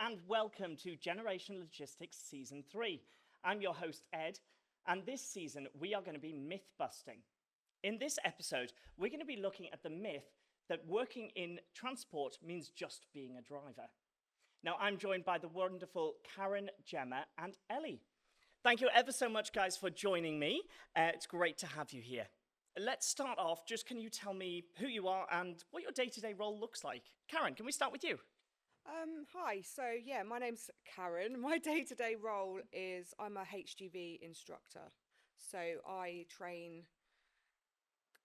and welcome to Generation Logistics Season 3. I'm your host, Ed, and this season we are going to be myth busting. In this episode, we're going to be looking at the myth that working in transport means just being a driver. Now, I'm joined by the wonderful Karen, Gemma, and Ellie. Thank you ever so much, guys, for joining me. It's great to have you here. Let's start off. Just can you tell me who you are and what your day-to-day role looks like? Karen, can we start with you? Hi. My name's Karen. My day-to-day role is I'm a HGV instructor. So I train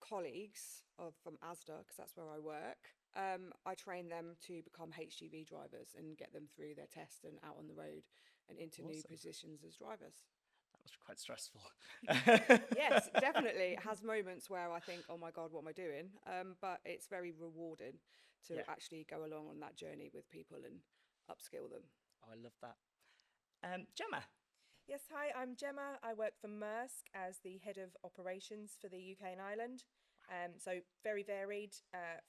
colleagues from ASDA because that's where I work. I train them to become HGV drivers and get them through their test and out on the road and into new Awesome. positions as drivers. That was quite stressful. Yes, definitely. It has moments where I think, oh my God, what am I doing? But it's very rewarding to Yeah. actually go along on that journey with people and upskill them. Oh, I love that. Gemma. Yes, hi, I'm Gemma. I work for Maersk as the head of operations for the UK and Ireland. So very varied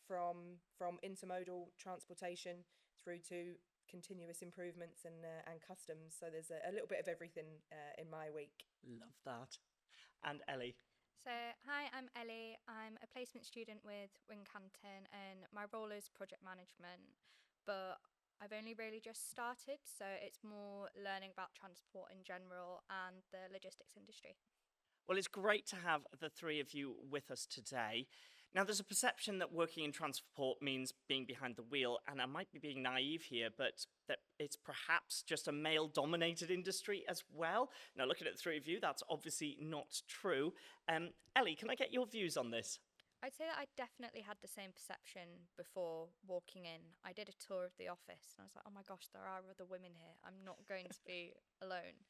from intermodal transportation through to continuous improvements and customs. So there's a little bit of everything in my week. Love that. And Ellie. So, hi, I'm Ellie. I'm a placement student with Wincanton, and my role is project management. But I've only really just started, so it's more learning about transport in general and the logistics industry. Well, it's great to have the three of you with us today. Now, there's a perception that working in transport means being behind the wheel, and I might be being naive here, but that it's perhaps just a male-dominated industry as well. Now, looking at the three of you, that's obviously not true. Ellie, can I get your views on this? I'd say that I definitely had the same perception before walking in. I did a tour of the office and I was like, oh my gosh, there are other women here. I'm not going to be alone.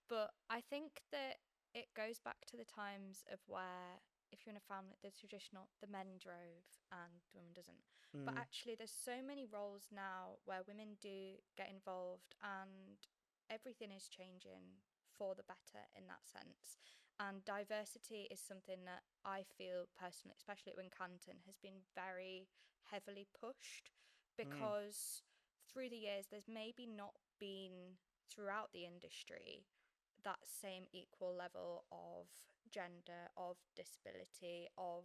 But I think that it goes back to the times of where, if you're in a family, the traditional, the men drove and the women doesn't. But actually, there's so many roles now where women do get involved and everything is changing for the better in that sense. And diversity is something that I feel personally, especially at Wincanton, has been very heavily pushed Mm. because through the years, there's maybe not been throughout the industry that same equal level of gender, of disability, of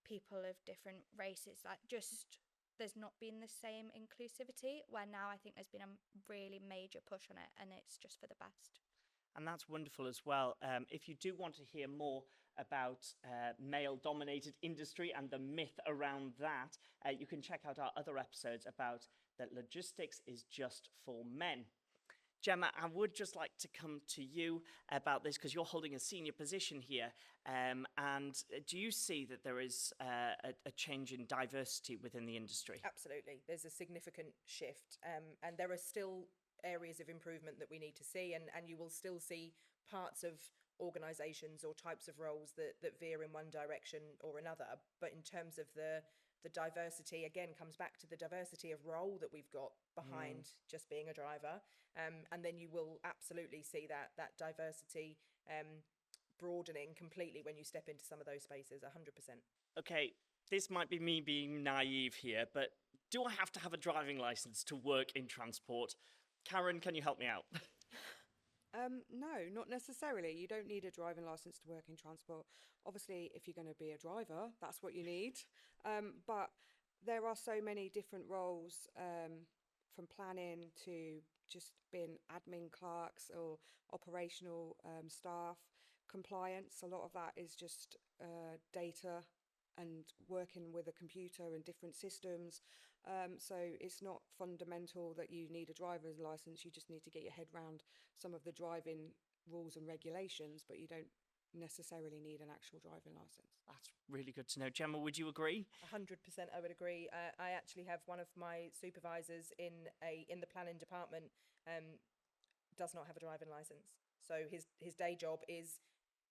people of different races. Like, just there's not been the same inclusivity, where now I think there's been a really major push on it, and it's just for the best. And that's wonderful as well. If you do want to hear more about male-dominated industry and the myth around that, you can check out our other episodes about that logistics is just for men. Gemma, I would just like to come to you about this because you're holding a senior position here. And do you see that there is a change in diversity within the industry? Absolutely. There's a significant shift, and there are still areas of improvement that we need to see, and you will still see parts of organisations or types of roles that veer in one direction or another. But in terms of the diversity, again, comes back to the diversity of role that we've got behind just being a driver. And then you will absolutely see that diversity broadening completely when you step into some of those spaces, 100%. Okay, this might be me being naive here, but do I have to have a driving license to work in transport? Karen, can you help me out? No, not necessarily. You don't need a driving license to work in transport. Obviously, if you're going to be a driver, that's what you need. But there are so many different roles, from planning to just being admin clerks or operational staff, compliance. A lot of that is just data and working with a computer and different systems. So it's not fundamental that you need a driver's license. You just need to get your head around some of the driving rules and regulations, but you don't necessarily need an actual driving license. That's really good to know. Gemma, would you agree? 100% I would agree. I actually have one of my supervisors in the planning department does not have a driving license. So his day job is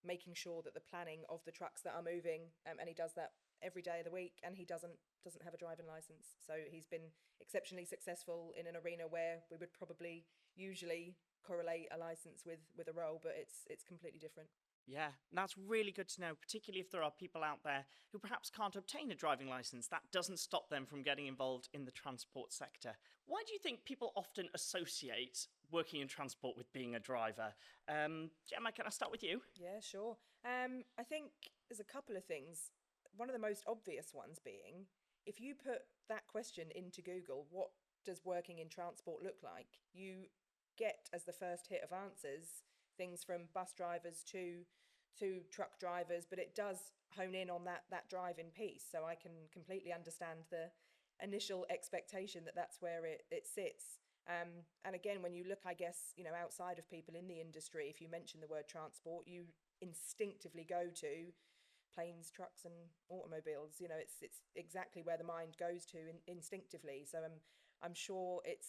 making sure that the planning of the trucks that are moving, and he does that every day of the week, and he doesn't have a driving license. So he's been exceptionally successful in an arena where we would probably usually correlate a license with a role, but it's completely different. Yeah, that's really good to know, particularly if there are people out there who perhaps can't obtain a driving license. That doesn't stop them from getting involved in the transport sector. Why do you think people often associate working in transport with being a driver? Gemma, can I start with you? Yeah, sure. I think there's a couple of things. One of the most obvious ones being if you put that question into Google, what does working in transport look like? You get as the first hit of answers things from bus drivers to truck drivers, but it does hone in on that driving piece. So I can completely understand the initial expectation that that's where it sits. And again, when you look, I guess, outside of people in the industry, if you mention the word transport, you instinctively go to planes, trucks, and automobiles. It's exactly where the mind goes to instinctively. So I'm sure it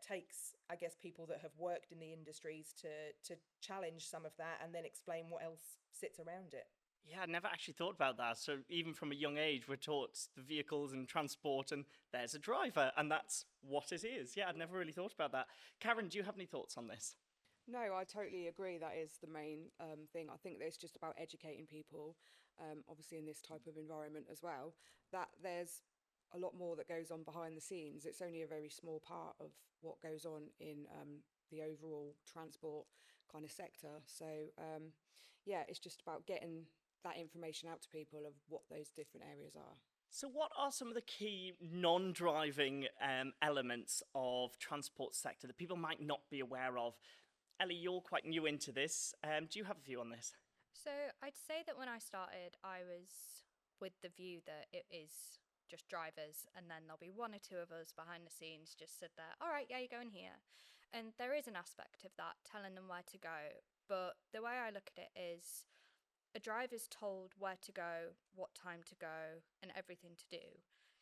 takes, I guess, people that have worked in the industries to challenge some of that and then explain what else sits around it. Yeah, I never actually thought about that. So even from a young age, we're taught the vehicles and transport, and there's a driver, and that's what it is. Yeah, I'd never really thought about that. Karen, do you have any thoughts on this? No, I totally agree. That is the main thing. I think that it's just about educating people, obviously in this type of environment as well, that there's a lot more that goes on behind the scenes. It's only a very small part of what goes on in the overall transport kind of sector. So, yeah, it's just about getting that information out to people of what those different areas are. So, what are some of the key non-driving elements of transport sector that people might not be aware of? Ellie, you're quite new into this. Do you have a view on this? So I'd say that when I started, I was with the view that it is just drivers, and then there'll be one or two of us behind the scenes just sit there. All right, yeah, you're going here. And there is an aspect of that, telling them where to go. But the way I look at it is a driver's told where to go, what time to go, and everything to do.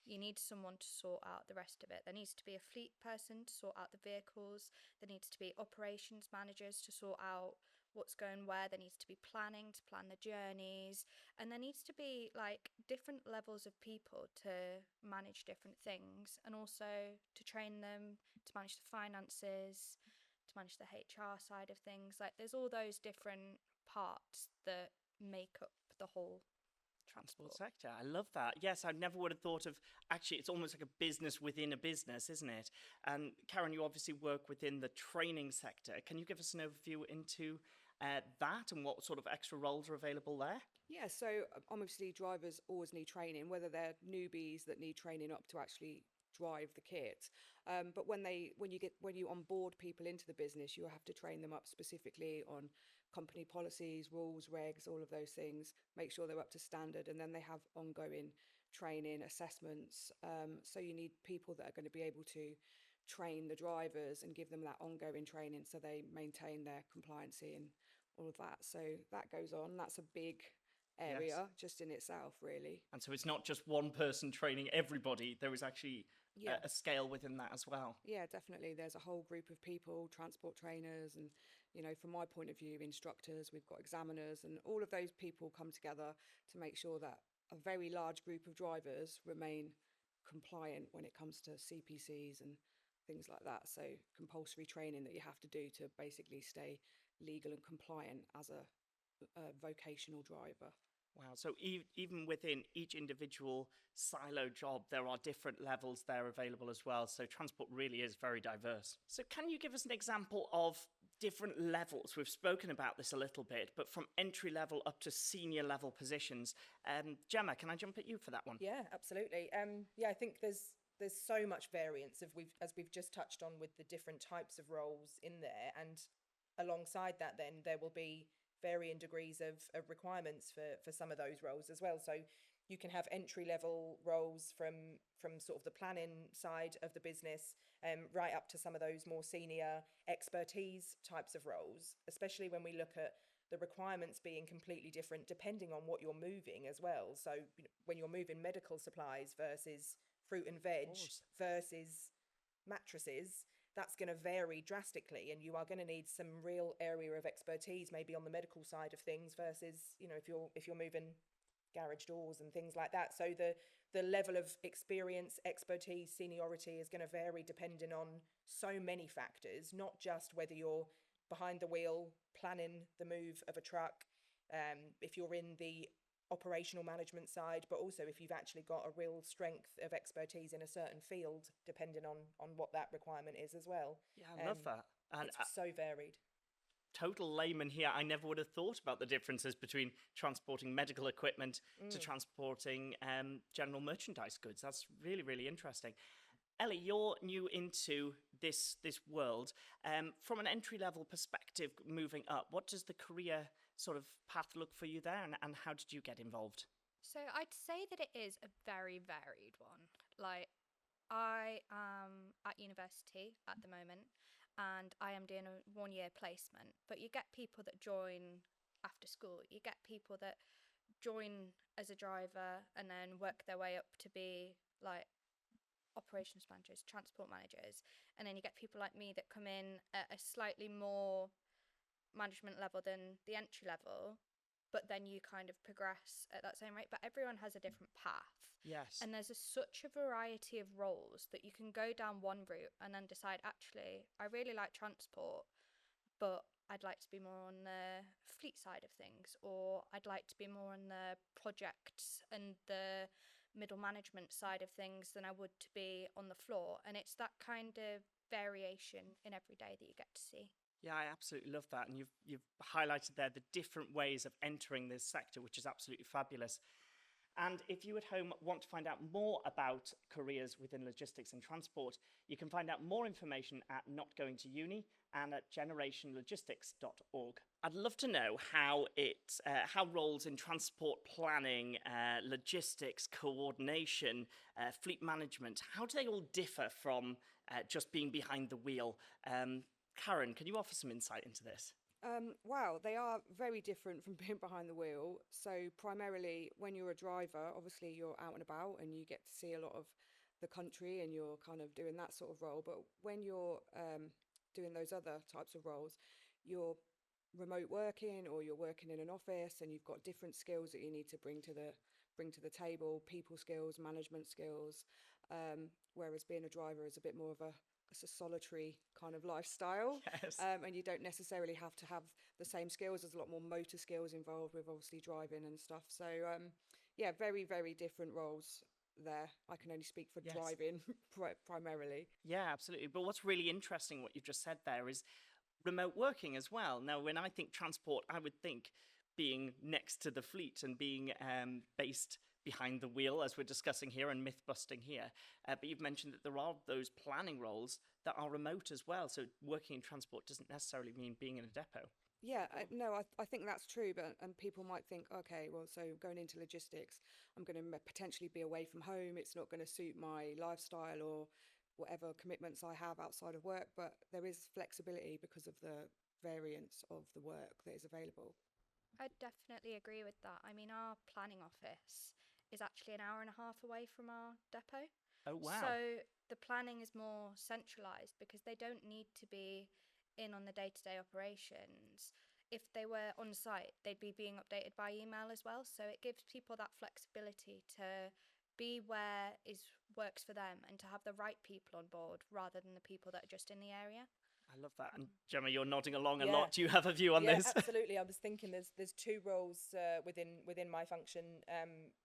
You need someone to sort out the rest of it. There needs to be a fleet person to sort out the vehicles. There needs to be operations managers to sort out what's going where. There needs to be planning to plan the journeys. And there needs to be like different levels of people to manage different things and also to train them, to manage the finances, to manage the HR side of things. Like there's all those different parts that make up the whole Transport transport. sector. I love that. Yes, I never would have thought of actually, it's almost like a business within a business, isn't it? And Karen, you obviously work within the training sector. Can you give us an overview into that and what sort of extra roles are available there? Yeah, so obviously drivers always need training, whether they're newbies that need training up to actually drive the kit. But when you onboard people into the business, you have to train them up specifically on company policies, rules, regs, all of those things. Make sure they're up to standard, and then they have ongoing training, assessments. So you need people that are going to be able to train the drivers and give them that ongoing training so they maintain their compliancy and all of that. So that goes on. That's a big Yes. area just in itself, really. And so it's not just one person training everybody, there is actually Yeah. a scale within that as well. Yeah, definitely. There's a whole group of people, transport trainers, and, from my point of view, instructors, we've got examiners, and all of those people come together to make sure that a very large group of drivers remain compliant when it comes to CPCs and things like that. So, compulsory training that you have to do to basically stay legal and compliant as a vocational driver. Wow. So even within each individual silo job, there are different levels there available as well. So transport really is very diverse. So can you give us an example of different levels? We've spoken about this a little bit, but from entry level up to senior level positions. Gemma, can I jump at you for that one? Yeah, absolutely. Yeah, I think there's so much variance of as we've just touched on with the different types of roles in there, and alongside that, then there will be varying degrees of requirements for some of those roles as well. So you can have entry level roles from sort of the planning side of the business, right up to some of those more senior expertise types of roles, especially when we look at the requirements being completely different depending on what you're moving as well. So when you're moving medical supplies versus fruit and veg course. versus mattresses, that's going to vary drastically, and you are going to need some real area of expertise maybe on the medical side of things versus if you're moving garage doors and things like that. So the level of experience, expertise, seniority is going to vary depending on so many factors, not just whether you're behind the wheel planning the move of a truck, if you're in the operational management side, but also if you've actually got a real strength of expertise in a certain field, depending on what that requirement is as well. Yeah, I love that. And It's so varied. total layman here, I never would have thought about the differences between transporting medical equipment to transporting general merchandise goods. That's really, really interesting. Ellie, you're new into this world. From an entry-level perspective, moving up, what does the career sort of path look for you there, and how did you get involved? So I'd say that it is a very varied one. Like, I am at university at the moment and I am doing a 1 year placement, but you get people that join after school. You get people that join as a driver and then work their way up to be like operations managers, transport managers, and then you get people like me that come in at a slightly more management level than the entry level, but then you kind of progress at that same rate. But everyone has a different path. Yes. And there's such a variety of roles that you can go down one route and then decide, actually, I really like transport, but I'd like to be more on the fleet side of things, or I'd like to be more on the projects and the middle management side of things than I would to be on the floor. And it's that kind of variation in every day that you get to see. Yeah, I absolutely love that. And you've highlighted there the different ways of entering this sector, which is absolutely fabulous. And if you at home want to find out more about careers within logistics and transport, you can find out more information at Not Going to Uni and at generationlogistics.org. I'd love to know how roles in transport planning, logistics, coordination, fleet management, how do they all differ from just being behind the wheel? Karen, can you offer some insight into this? Wow, they are very different from being behind the wheel. So primarily when you're a driver, obviously you're out and about and you get to see a lot of the country and you're kind of doing that sort of role. But when you're doing those other types of roles, you're remote working or you're working in an office and you've got different skills that you need to bring to the table, people skills, management skills. Whereas being a driver is a bit more of it's a solitary kind of lifestyle. Yes. And you don't necessarily have to have the same skills. There's a lot more motor skills involved with obviously driving and stuff. So yeah, very, very different roles there. I can only speak for Yes. driving primarily. Yeah, absolutely. But what's really interesting, what you've just said there, is remote working as well. Now, when I think transport, I would think being next to the fleet and being based behind the wheel, as we're discussing here, and myth busting here. But you've mentioned that there are those planning roles that are remote as well. So working in transport doesn't necessarily mean being in a depot. Yeah, I think that's true, but and people might think, okay, well, so going into logistics, I'm going to potentially be away from home. It's not going to suit my lifestyle or whatever commitments I have outside of work. But there is flexibility because of the variance of the work that is available. I definitely agree with that. I mean, our planning office is actually an hour and a half away from our depot. Oh, wow. So the planning is more centralised because they don't need to be in on the day-to-day operations. If they were on site, they'd be being updated by email as well. So it gives people that flexibility to be where works for them and to have the right people on board rather than the people that are just in the area. I love that. And Gemma, you're nodding along a Yeah. lot. Do you have a view on Yeah, this? absolutely. I was thinking there's two roles within my function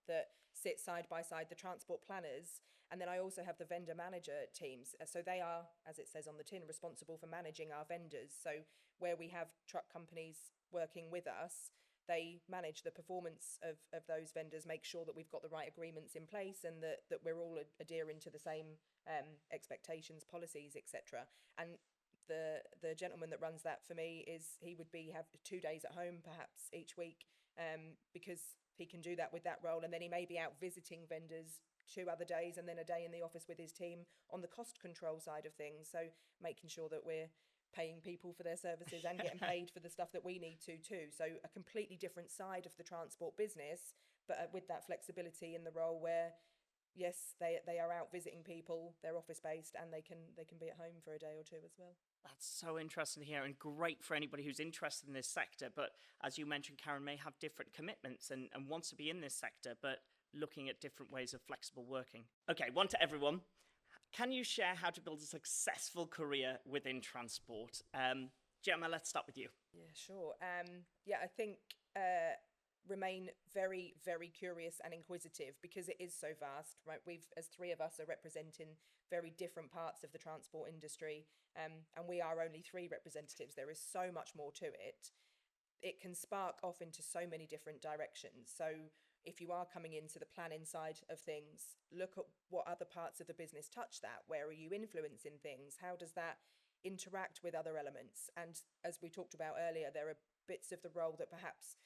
that sit side by side, the transport planners, and then I also have the vendor manager teams. So they are, as it says on the tin, responsible for managing our vendors. So where we have truck companies working with us, they manage the performance of those vendors, make sure that we've got the right agreements in place and that we're all adhering to the same expectations, policies, etc. And the gentleman that runs that for me he would have 2 days at home perhaps each week, because he can do that with that role, and then he may be out visiting vendors 2 other days and then a day in the office with his team on the cost control side of things, so making sure that we're paying people for their services and getting paid for the stuff that we need to too. So a completely different side of the transport business, but with that flexibility in the role where yes, they are out visiting people, they're office based, and they can be at home for a day or two as well. That's so interesting to hear, and great for anybody who's interested in this sector. But as you mentioned, Karen may have different commitments and wants to be in this sector, but looking at different ways of flexible working. Okay, one to everyone. Can you share how to build a successful career within transport? Gemma, let's start with you. Yeah, sure. I think remain very, very curious and inquisitive because it is so vast, right? We've, as three of us, are representing very different parts of the transport industry, and we are only three representatives. There is so much more to it. It can spark off into so many different directions. So if you are coming into the planning side of things, look at what other parts of the business touch that. Where are you influencing things? How does that interact with other elements? And as we talked about earlier, there are bits of the role that perhaps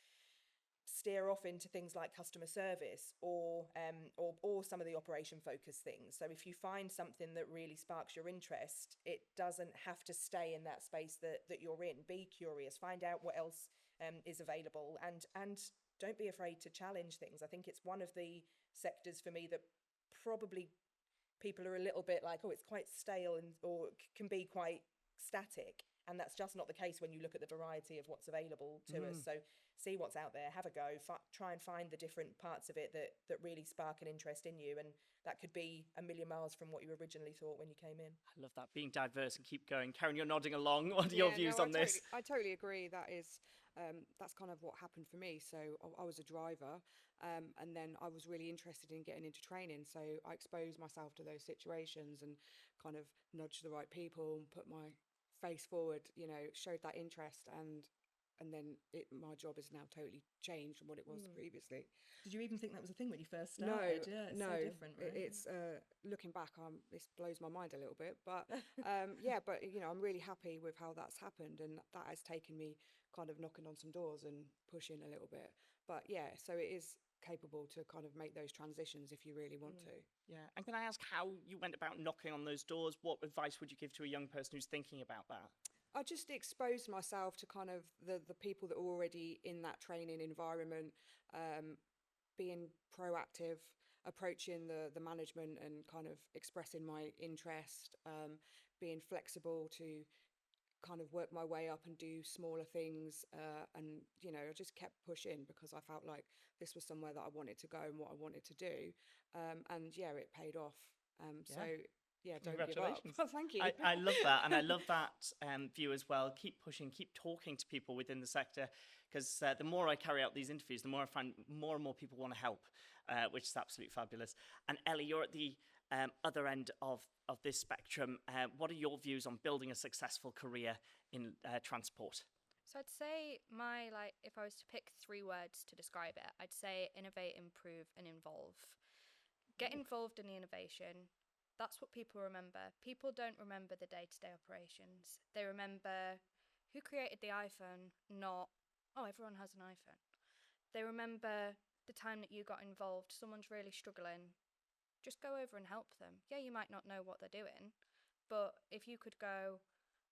steer off into things like customer service or some of the operation focused things. So if you find something that really sparks your interest, it doesn't have to stay in that space that you're in. Be curious, find out what else is available, and don't be afraid to challenge things. I think it's one of the sectors for me that probably people are a little bit like, oh, it's quite stale and or can be quite static. And that's just not the case when you look at the variety of what's available to us. So see what's out there, have a go, try and find the different parts of it that really spark an interest in you. And that could be a million miles from what you originally thought when you came in. I love that, being diverse and keep going. Karen, you're nodding along. What are your views on this? I totally agree. That's kind of what happened for me. So I was a driver, and then I was really interested in getting into training. So I exposed myself to those situations and kind of nudged the right people and put my face forward, showed that interest, and then my job is now totally changed from what it was previously. Did you even think that was a thing when you first No, started? Yeah, it's no, so different, right? It's looking back, this blows my mind a little bit, but but I'm really happy with how that's happened, and that has taken me kind of knocking on some doors and pushing a little bit. But yeah, so it is capable to kind of make those transitions if you really want to. Yeah. And can I ask how you went about knocking on those doors? What advice would you give to a young person who's thinking about that? I just exposed myself to kind of the people that are already in that training environment, being proactive, approaching the management and kind of expressing my interest, being flexible to kind of work my way up and do smaller things, and I just kept pushing because I felt like this was somewhere that I wanted to go and what I wanted to do, and yeah, it paid off. So yeah, don't give up. Congratulations. Thank you. I love that, and I love that view as well. Keep pushing, keep talking to people within the sector, because the more I carry out these interviews, the more I find more and more people want to help, which is absolutely fabulous. And Ellie, you're at the other end of this spectrum. What are your views on building a successful career in transport? So I'd say if I was to pick 3 words to describe it, I'd say innovate, improve, and involve. Get involved in the innovation. That's what people remember. People don't remember the day-to-day operations. They remember who created the iPhone, not, oh, everyone has an iPhone. They remember the time that you got involved. Someone's really struggling. Just go over and help them. Yeah, you might not know what they're doing, but if you could go,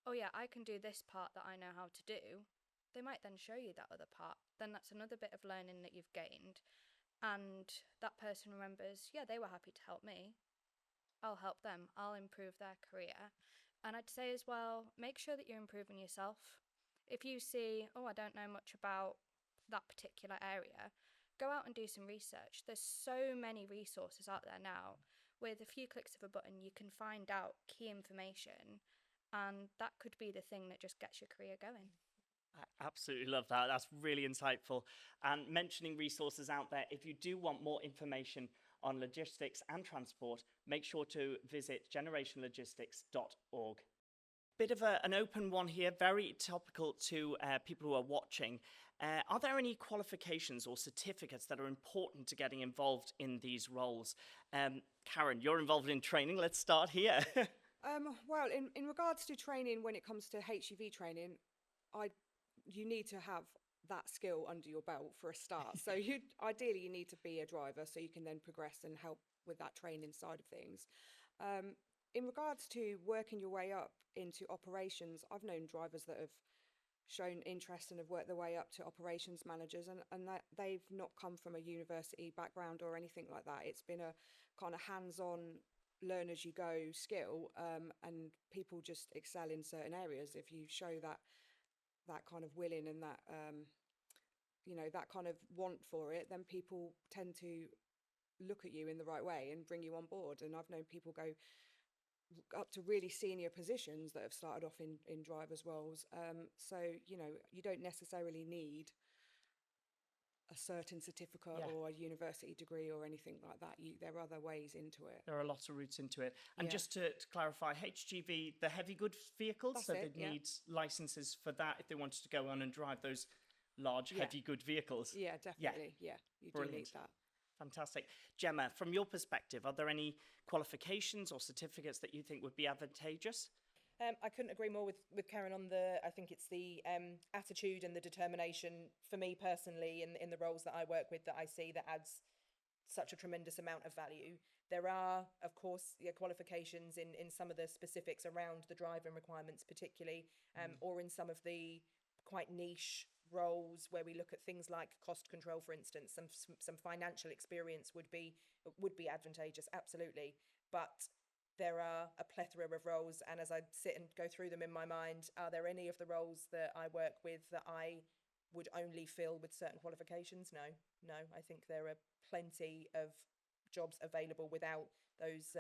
oh yeah, I can do this part that I know how to do, they might then show you that other part. Then that's another bit of learning that you've gained. And that person remembers, yeah, they were happy to help me. I'll help them. I'll improve their career. And I'd say as well, make sure that you're improving yourself. If you see, oh, I don't know much about that particular area, go out and do some research. There's so many resources out there now. With a few clicks of a button, you can find out key information, and that could be the thing that just gets your career going. I absolutely love that. That's really insightful. And mentioning resources out there, if you do want more information on logistics and transport, make sure to visit generationlogistics.org. Bit of an open one here, very topical to people who are watching. Are there any qualifications or certificates that are important to getting involved in these roles? Karen, you're involved in training. Let's start here. Well, in regards to training, when it comes to HGV training, you need to have that skill under your belt for a start. So ideally you need to be a driver so you can then progress and help with that training side of things. In regards to working your way up into operations, I've known drivers that have shown interest and have worked their way up to operations managers, and that they've not come from a university background or anything like that. It's been a kind of hands-on learn as you go skill, and people just excel in certain areas if you show that kind of willing and that that kind of want for it. Then people tend to look at you in the right way and bring you on board. And I've known people go up to really senior positions that have started off in drivers roles. So you don't necessarily need a certain certificate Yeah. or a university degree or anything like that. There are other ways into it. There are lots of routes into it. And Yeah. just to clarify, HGV, the heavy good vehicles, That's so it, they'd yeah. need licenses for that if they wanted to go on and drive those large, Yeah. heavy good vehicles. Yeah, definitely. Yeah, you do Brilliant. need that. Fantastic. Gemma, from your perspective, are there any qualifications or certificates that you think would be advantageous? I couldn't agree more with Karen on I think it's the attitude and the determination for me personally in the roles that I work with that I see that adds such a tremendous amount of value. There are, of course, qualifications in some of the specifics around the driving requirements particularly, or in some of the quite niche roles where we look at things like cost control, for instance. Some financial experience would be advantageous, absolutely. But there are a plethora of roles, and as I sit and go through them in my mind, are there any of the roles that I work with that I would only fill with certain qualifications? No. I think there are plenty of jobs available without those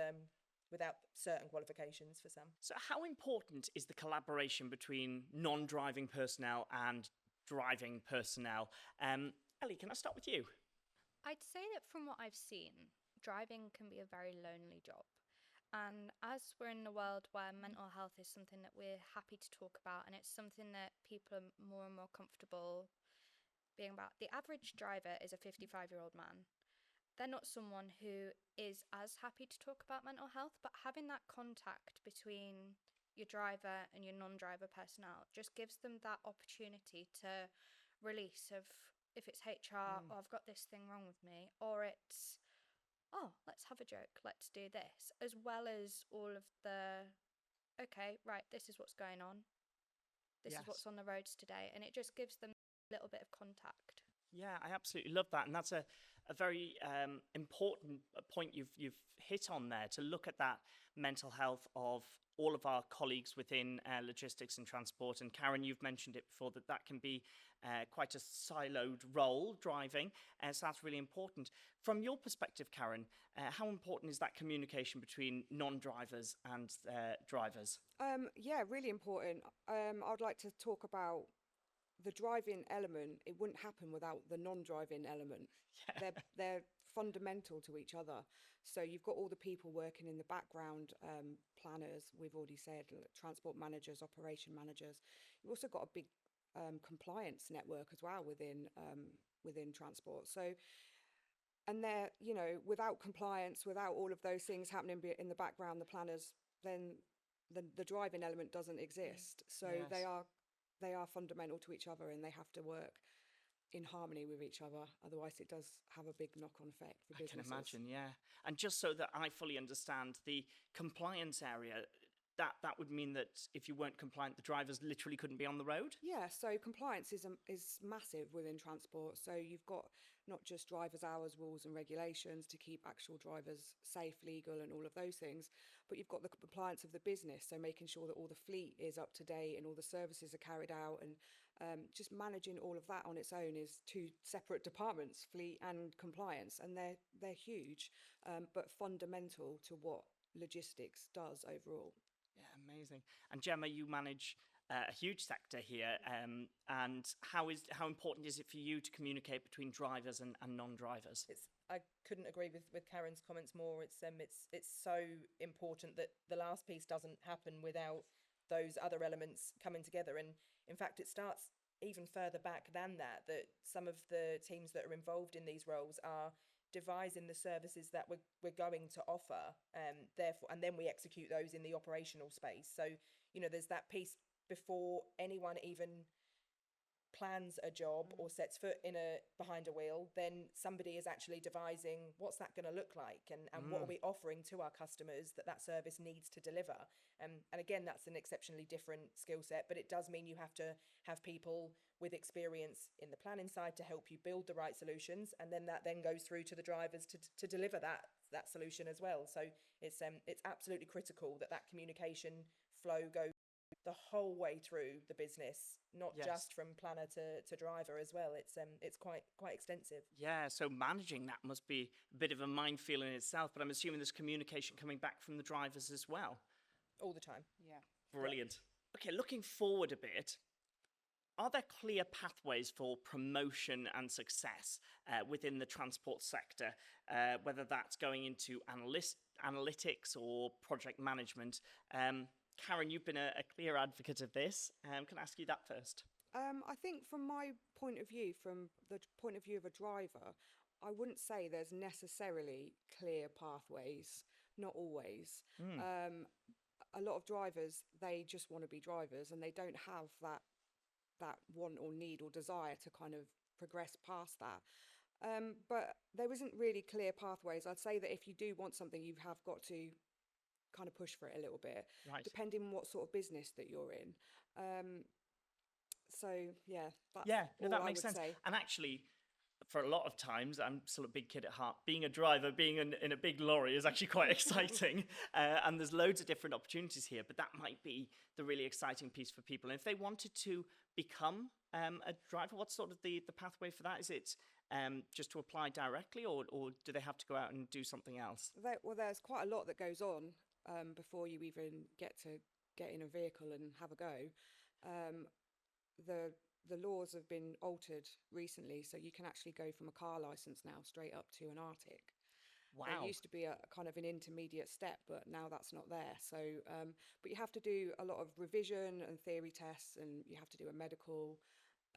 without certain qualifications for some. So, how important is the collaboration between non-driving personnel and driving personnel? Ellie, can I start with you? I'd say that from what I've seen, driving can be a very lonely job. And as we're in a world where mental health is something that we're happy to talk about, and it's something that people are more and more comfortable being about, the average driver is a 55-year-old man. They're not someone who is as happy to talk about mental health, but having that contact between your driver and your non-driver personnel just gives them that opportunity to release of, if it's HR, oh, I've got this thing wrong with me, or it's, oh, let's have a joke, let's do this, as well as all of the, okay, right, this is what's going on, this is what's on the roads today, and it just gives them a little bit of contact. Yeah, I absolutely love that, and that's a very important point you've hit on there, to look at that mental health of all of our colleagues within logistics and transport. And Karen, you've mentioned it before, that can be quite a siloed role, driving, so that's really important. From your perspective, Karen, how important is that communication between non-drivers and drivers? Yeah, really important. I'd like to talk about the driving element. It wouldn't happen without the non-driving element. Yeah. They're fundamental to each other. So you've got all the people working in the background, planners, we've already said, transport managers, operation managers. You've also got a big compliance network as well within transport. So, and they're, without compliance, without all of those things happening in the background, the planners, then the driving element doesn't exist. So Yes. they are fundamental to each other, and they have to work in harmony with each other. Otherwise, it does have a big knock-on effect for businesses. I can imagine, yeah. And just so that I fully understand, the compliance area, that would mean that if you weren't compliant, the drivers literally couldn't be on the road? Yeah, so compliance is massive within transport. So you've got not just drivers' hours, rules and regulations to keep actual drivers safe, legal and all of those things, but you've got the compliance of the business, so making sure that all the fleet is up to date and all the services are carried out, and just managing all of that on its own is two separate departments, fleet and compliance, and they're huge, but fundamental to what logistics does overall. Yeah, amazing. And Gemma, you manage a huge sector here, and how important is it for you to communicate between drivers and non-drivers? I couldn't agree with Karen's comments more. It's so important that the last piece doesn't happen without those other elements coming together. And in fact, it starts even further back than that, that some of the teams that are involved in these roles are devising the services that we're going to offer, therefore, and then we execute those in the operational space. So, there's that piece before anyone even plans a job or sets foot behind a wheel, then somebody is actually devising what's that going to look like, and what are we offering to our customers that service needs to deliver. And again, that's an exceptionally different skill set, but it does mean you have to have people with experience in the planning side to help you build the right solutions, and then that then goes through to the drivers to deliver that solution as well. So it's absolutely critical that communication flow goes the whole way through the business, not just from planner to driver as well. It's quite extensive. Yeah, so managing that must be a bit of a minefield in itself, but I'm assuming there's communication coming back from the drivers as well. All the time. Yeah. Brilliant. Okay, looking forward a bit, Are there clear pathways for promotion and success within the transport sector, whether that's going into analytics or project management? Karen, you've been a clear advocate of this. Can I ask you that first? I think from my point of view, from the point of view of a driver, I wouldn't say there's necessarily clear pathways, not always. Mm, A lot of drivers, they just want to be drivers and they don't have that want or need or desire to kind of progress past that. But there isn't really clear pathways. I'd say that if you do want something, you have got to kind of push for it a little bit, right. depending on what sort of business that you're in. Um, so yeah, that's Yeah, no, all that I makes would sense. say. And actually, for a lot of times, I'm still a big kid at heart. Being a driver, being in a big lorry is actually quite exciting. And there's loads of different opportunities here, but that might be the really exciting piece for people. And if they wanted to become a driver, what's sort of the pathway for that? Is it just to apply directly, or do they have to go out and do something else? Well, there's quite a lot that goes on before you even get in a vehicle and have a go. Um, the the laws have been altered recently, so you can actually go from a car license now straight up to an Arctic. There Wow. used to be a kind of an intermediate step, but now that's not there. So, but you have to do a lot of revision and theory tests, and you have to do a medical,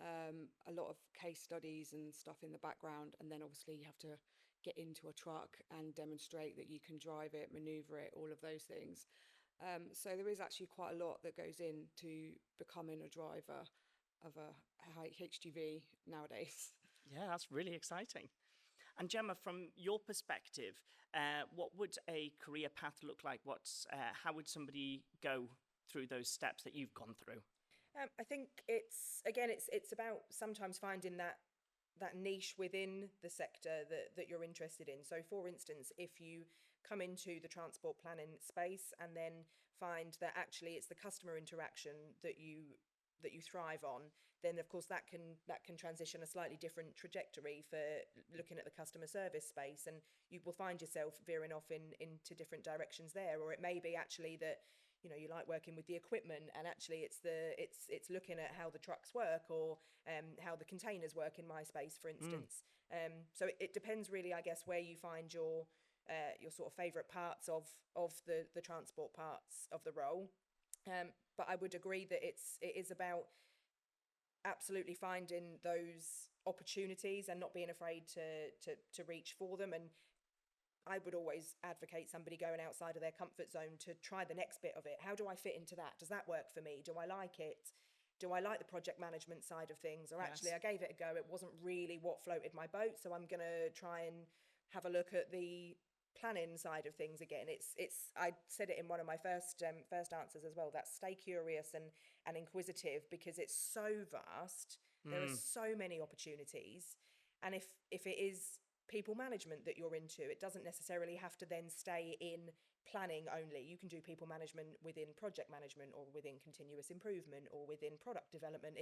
a lot of case studies and stuff in the background, and then obviously you have to get into a truck and demonstrate that you can drive it, maneuver it, all of those things. So there is actually quite a lot that goes into becoming a driver of a HGV nowadays. Yeah, that's really exciting. And Gemma, from your perspective, what would a career path look like? How would somebody go through those steps that you've gone through? I think it's about sometimes finding that niche within the sector that you're interested in. So, for instance, if you come into the transport planning space and then find that actually it's the customer interaction that you thrive on, then of course that can transition a slightly different trajectory for looking at the customer service space, and you will find yourself veering off into different directions there. Or it may be actually that you like working with the equipment, and actually it's looking at how the trucks work, or how the containers work in my space, for Mm, instance. So it depends really, I guess, where you find your sort of favourite parts of the transport parts of the role. But I would agree that it is about absolutely finding those opportunities and not being afraid to reach for them. And I would always advocate somebody going outside of their comfort zone to try the next bit of it. How do I fit into that? Does that work for me? Do I like it? Do I like the project management side of things? Or actually, yes. I gave it a go. It wasn't really what floated my boat. So I'm going to try and have a look at the planning side of things again. I said it in one of my first answers as well, that stay curious and inquisitive, because it's so vast. There are Mm, so many opportunities. And if it is people management that you're into, it doesn't necessarily have to then stay in planning only. You can do people management within project management, or within continuous improvement, or within product development.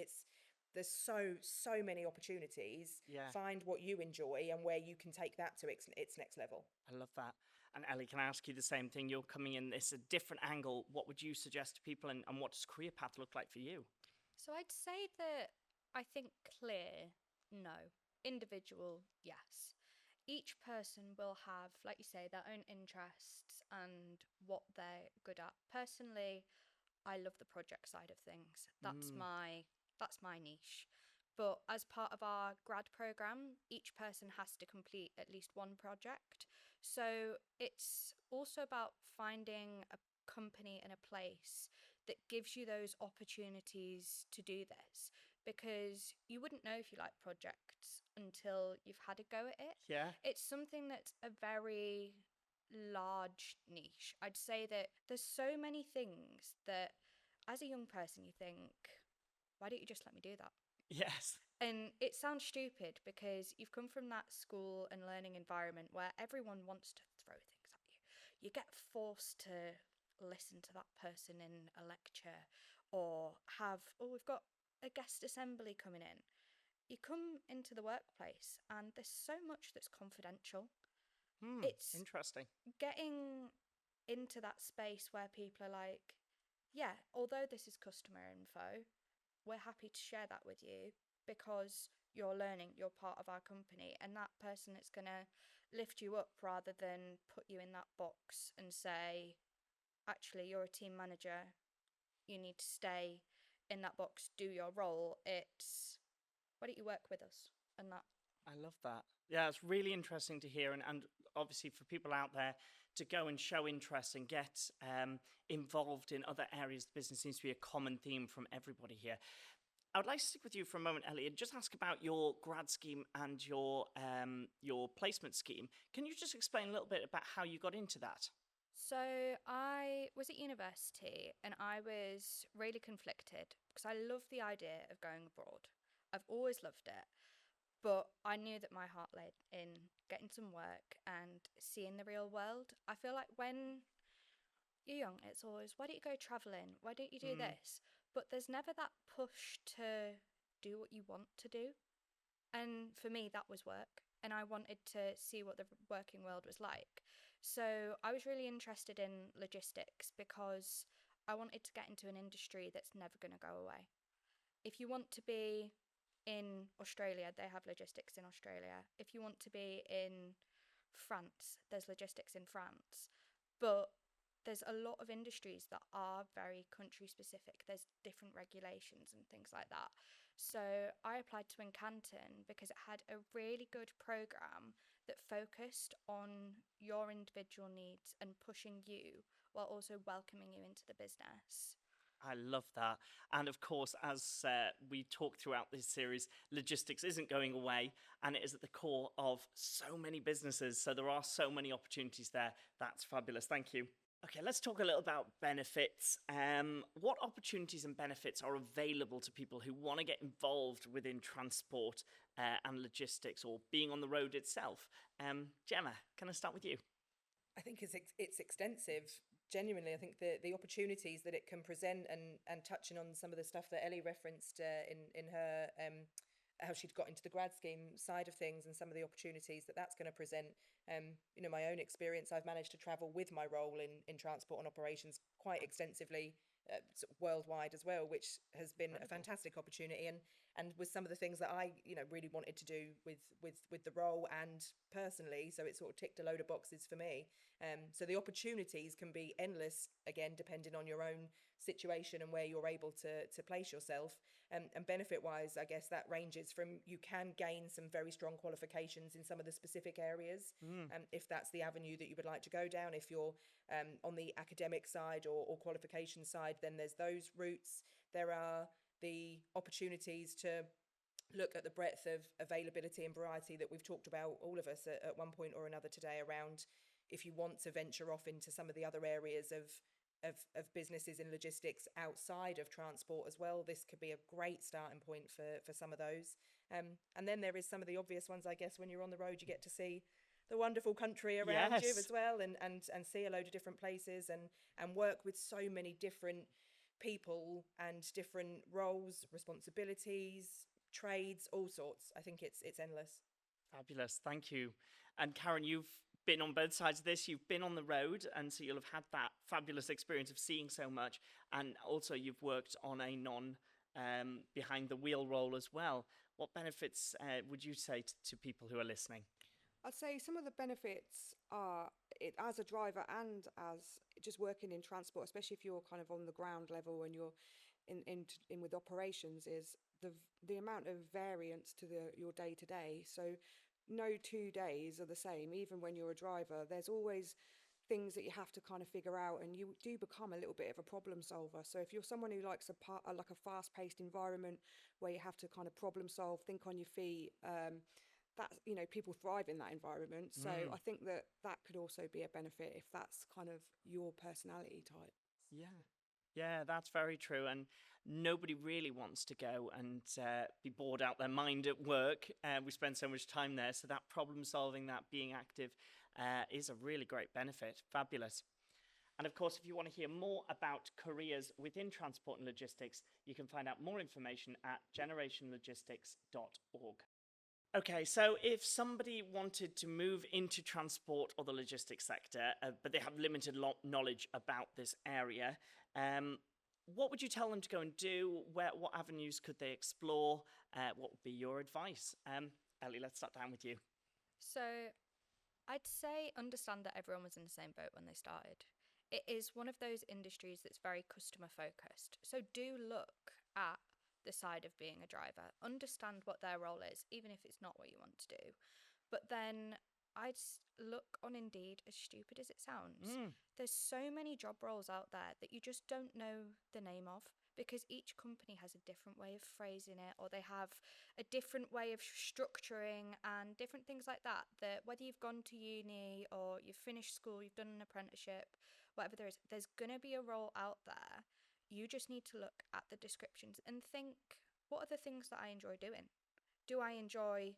There's so many opportunities. yeah, Find what you enjoy and where you can take that to its next level. I love that. And Ellie, can I ask you the same thing? You're coming in this a different angle. What would you suggest to people, and what does career path look like for you? So I'd say that I think clear, no. Individual, yes. Each person will have, like you say, their own interests and what they're good at. Personally, I love the project side of things. Mm, That's my niche. But as part of our grad program, each person has to complete at least one project. So it's also about finding a company and a place that gives you those opportunities to do this, because you wouldn't know if you like projects until you've had a go at it. yeah, It's something that's a very large niche. I'd say that there's so many things that as a young person you think, why don't you just let me do that? yes, And it sounds stupid because you've come from that school and learning environment where everyone wants to throw things at you. You get forced to listen to that person in a lecture, or we've got a guest assembly coming in. You come into the workplace and there's so much that's confidential. It's interesting. getting into that space where people are like, yeah, although this is customer info, we're happy to share that with you because you're learning, you're part of our company, and that person is going to lift you up rather than put you in that box and say, actually, you're a team manager, you need to stay in that box, do your role. It's, why don't you work with us? And that. I love that. Yeah, it's really interesting to hear, and obviously for people out there to go and show interest and get involved in other areas of the business seems to be a common theme from everybody here. I would like to stick with you for a moment, Ellie, and just ask about your grad scheme and your placement scheme. Can you just explain a little bit about how you got into that? So I was at university and I was really conflicted because I love the idea of going abroad. I've always loved it, but I knew that my heart lay in getting some work and seeing the real world. I feel like when you're young, it's always, why don't you go traveling? Why don't you do this? But there's never that push to do what you want to do. And for me, that was work. And I wanted to see what the working world was like. So I was really interested in logistics because I wanted to get into an industry that's never going to go away. If you want to be in Australia, they have logistics in Australia. If you want to be in France, there's logistics in France. But there's a lot of industries that are very country specific. There's different regulations and things like that. So I applied to Wincanton because it had a really good program that focused on your individual needs and pushing you while also welcoming you into the business. I love that. And of course, as we talk throughout this series, logistics isn't going away and it is at the core of so many businesses. So there are so many opportunities there. That's fabulous. Thank you. Okay, let's talk a little about benefits. What opportunities and benefits are available to people who want to get involved within transport and logistics or being on the road itself? Gemma, can I start with you? I think it's extensive. Genuinely, I think the opportunities that it can present, and touching on some of the stuff that Ellie referenced in her how she'd got into the grad scheme side of things, and some of the opportunities that that's going to present. My own experience, I've managed to travel with my role in transport and operations quite extensively, sort of worldwide as well, which has been a fantastic opportunity, and was some of the things that I really wanted to do with the role and personally. So it sort of ticked a load of boxes for me. So the opportunities can be endless, again, depending on your own situation and where you're able to place yourself. And benefit-wise, I guess that ranges from, you can gain some very strong qualifications in some of the specific areas, if that's the avenue that you would like to go down. If you're on the academic side or qualification side, then there's those routes. There are the opportunities to look at the breadth of availability and variety that we've talked about, all of us, at one point or another today, around if you want to venture off into some of the other areas of businesses in logistics outside of transport as well. This could be a great starting point for some of those. And then there is some of the obvious ones, I guess. When you're on the road, you get to see the wonderful country around you as well, and see a load of different places, and work with so many different people and different roles, responsibilities, trades, all sorts. I think it's endless. Fabulous. Thank you. And Karen, you've been on both sides of this. You've been on the road, and so you'll have had that fabulous experience of seeing so much. And also you've worked on a behind the wheel role as well. What benefits would you say to people who are listening? I'd say some of the benefits are, it as a driver and as just working in transport, especially if you're kind of on the ground level and you're in with operations, is the amount of variance to your day to day. So no 2 days are the same. Even when you're a driver, there's always things that you have to kind of figure out, and you do become a little bit of a problem solver. So if you're someone who likes like a fast-paced environment where you have to kind of problem solve, think on your feet, that's, people thrive in that environment. So I think that could also be a benefit if that's kind of your personality type. Yeah, that's very true. And nobody really wants to go and be bored out their mind at work. We spend so much time there. So that problem solving, that being active is a really great benefit. Fabulous. And of course, if you want to hear more about careers within transport and logistics, you can find out more information at generationlogistics.org. Okay, so if somebody wanted to move into transport or the logistics sector, but they have limited knowledge about this area, what would you tell them to go and do? What avenues could they explore? What would be your advice? Ellie, let's start down with you. So I'd say understand that everyone was in the same boat when they started. It is one of those industries that's very customer focused. So do look at the side of being a driver, understand what their role is, even if it's not what you want to do. But then look on Indeed, as stupid as it sounds. There's so many job roles out there that you just don't know the name of because each company has a different way of phrasing it, or they have a different way of structuring and different things like that. That whether you've gone to uni or you've finished school, you've done an apprenticeship, whatever there is, there's going to be a role out there. You just need to look at the descriptions and think, what are the things that I enjoy doing? Do I enjoy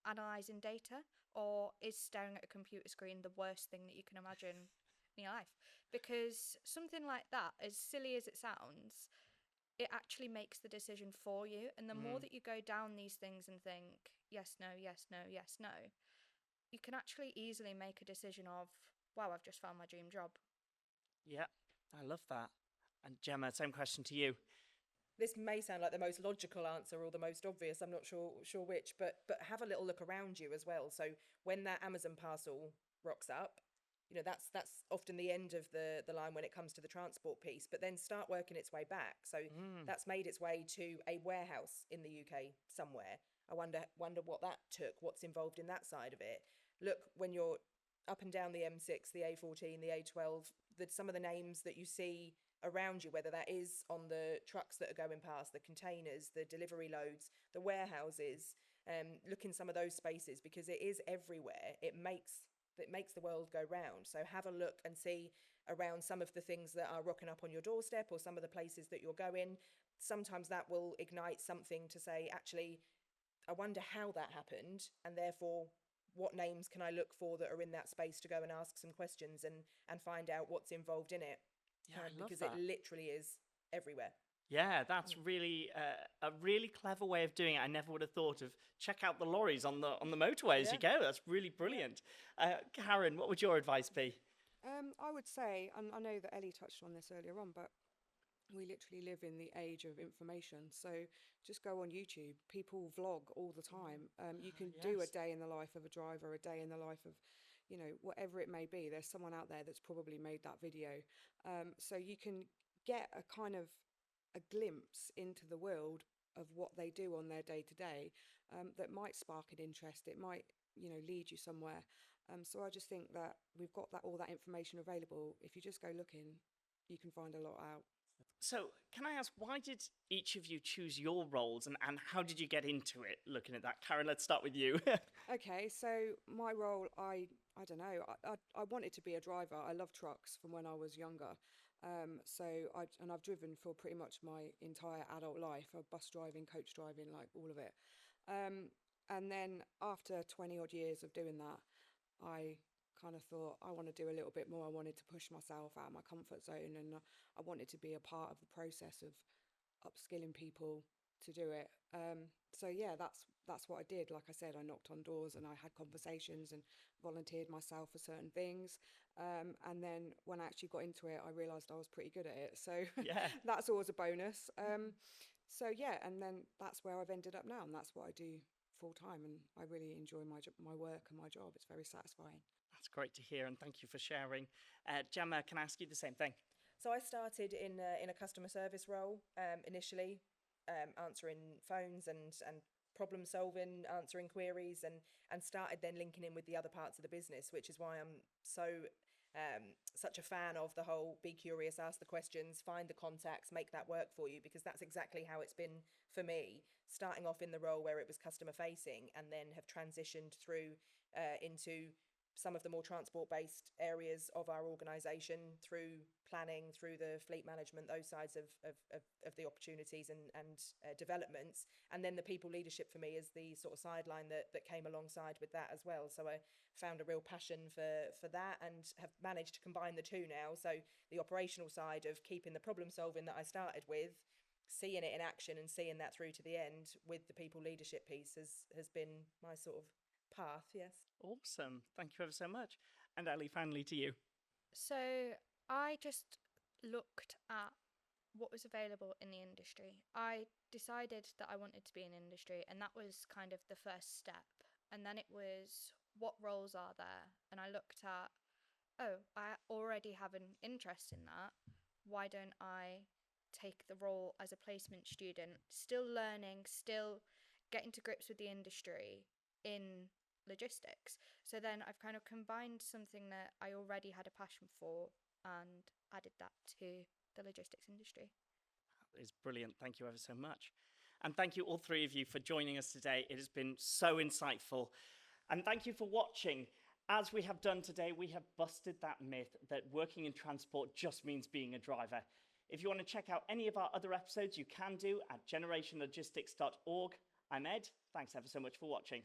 analysing data, or is staring at a computer screen the worst thing that you can imagine in your life? Because something like that, as silly as it sounds, it actually makes the decision for you. And the more that you go down these things and think, yes, no, yes, no, yes, no, you can actually easily make a decision of, wow, I've just found my dream job. Yeah, I love that. And Gemma, same question to you. This may sound like the most logical answer or the most obvious. I'm not sure which, but have a little look around you as well. So when that Amazon parcel rocks up, you know, that's often the end of the line when it comes to the transport piece. But then start working its way back. So that's made its way to a warehouse in the UK somewhere. I wonder what that took. What's involved in that side of it? Look, when you're up and down the M6, the A14, the A12, some of the names that you see around you, whether that is on the trucks that are going past, the containers, the delivery loads, the warehouses, look in some of those spaces because it is everywhere. It makes the world go round. So have a look and see around some of the things that are rocking up on your doorstep or some of the places that you're going. Sometimes that will ignite something to say, actually, I wonder how that happened, and therefore what names can I look for that are in that space to go and ask some questions and find out what's involved in it. Yeah, I love because that. it literally is everywhere. Yeah, that's really a really clever way of doing it. I never would have thought of check out the lorries on the motorway as you go. That's really brilliant. Karen, what would your advice be? I would say, and I know that Ellie touched on this earlier on, but we literally live in the age of information. So just go on YouTube. People vlog all the time. You can do a Yes. day in the life of a driver, a day in the life of, you know, whatever it may be. There's someone out there that's probably made that video. So you can get a kind of a glimpse into the world of what they do on their day to day that might spark an interest. It might, you know, lead you somewhere. So I just think that we've got all that information available. If you just go looking, you can find a lot out. So, can I ask, why did each of you choose your roles and how did you get into it looking at that? Karen, let's start with you. Okay, so my role, I don't know. I wanted to be a driver. I love trucks from when I was younger. I've driven for pretty much my entire adult life. Bus driving, coach driving, like all of it. And then after 20 odd years of doing that, I kind of thought I want to do a little bit more. I wanted to push myself out of my comfort zone, and I wanted to be a part of the process of upskilling people to do it. So yeah, that's what I did. Like I said, I knocked on doors and I had conversations and volunteered myself for certain things. And then when I actually got into it, I realised I was pretty good at it. So Yeah. that's always a bonus. So yeah, and then that's where I've ended up now, and that's what I do full time. And I really enjoy my work and my job. It's very satisfying. That's great to hear, and thank you for sharing. Gemma, can I ask you the same thing? So I started in a customer service role initially, answering phones and problem solving, answering queries, and started then linking in with the other parts of the business, which is why I'm such a fan of the whole be curious, ask the questions, find the contacts, make that work for you, because that's exactly how it's been for me, starting off in the role where it was customer facing and then have transitioned through into some of the more transport-based areas of our organisation, through planning, through the fleet management, those sides of the opportunities and developments. And then the people leadership for me is the sort of sideline that came alongside with that as well. So I found a real passion for that and have managed to combine the two now. So the operational side of keeping the problem solving that I started with, seeing it in action and seeing that through to the end with the people leadership piece has been my sort of path, yes. Awesome. Thank you ever so much. And Ali, finally to you. So I just looked at what was available in the industry. I decided that I wanted to be in industry, and that was kind of the first step. And then it was, what roles are there? And I looked at, oh, I already have an interest in that. Why don't I take the role as a placement student, still learning, still getting to grips with the industry in logistics? So then I've kind of combined something that I already had a passion for and added that to the logistics industry. Is brilliant. Thank you ever so much. And thank you, all three of you, for joining us today. It has been so insightful. And thank you for watching. As we have done today, we have busted that myth that working in transport just means being a driver. If you want to check out any of our other episodes, you can do at generationlogistics.org. I'm Ed. Thanks ever so much for watching.